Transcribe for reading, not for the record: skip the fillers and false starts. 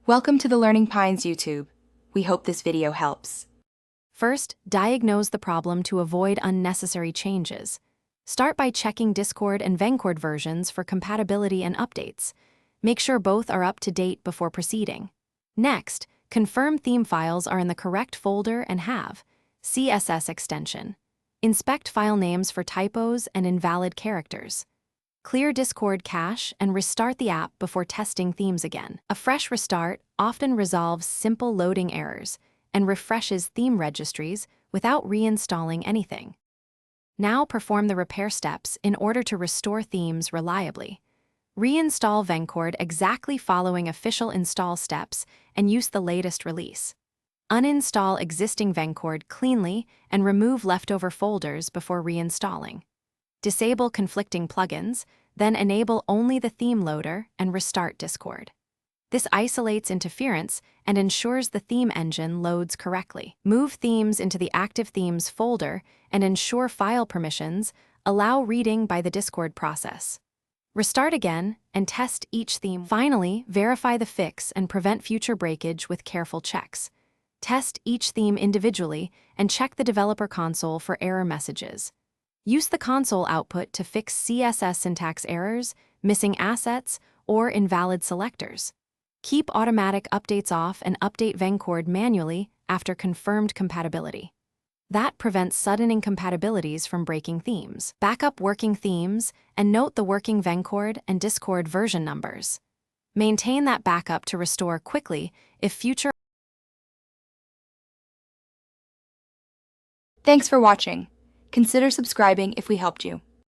Welcome to the Learning Pines YouTube. We hope this video helps. First, diagnose the problem to avoid unnecessary changes. Start by checking Discord and Vencord versions for compatibility and updates. Make sure both are up to date before proceeding. Next, confirm theme files are in the correct folder and have CSS extension. Inspect file names for typos and invalid characters. Clear Discord cache and restart the app before testing themes again. A fresh restart often resolves simple loading errors and refreshes theme registries without reinstalling anything. Now perform the repair steps in order to restore themes reliably. Reinstall Vencord exactly following official install steps and use the latest release. Uninstall existing Vencord cleanly and remove leftover folders before reinstalling. Disable conflicting plugins, then enable only the theme loader and restart Discord. This isolates interference and ensures the theme engine loads correctly. Move themes into the active themes folder and ensure file permissions allow reading by the Discord process. Restart again and test each theme. Finally, verify the fix and prevent future breakage with careful checks. Test each theme individually and check the developer console for error messages. Use the console output to fix CSS syntax errors, missing assets, or invalid selectors. Keep automatic updates off and update Vencord manually after confirmed compatibility. That prevents sudden incompatibilities from breaking themes. Backup working themes and note the working Vencord and Discord version numbers. Maintain that backup to restore quickly if future. Thanks for watching. Consider subscribing if we helped you.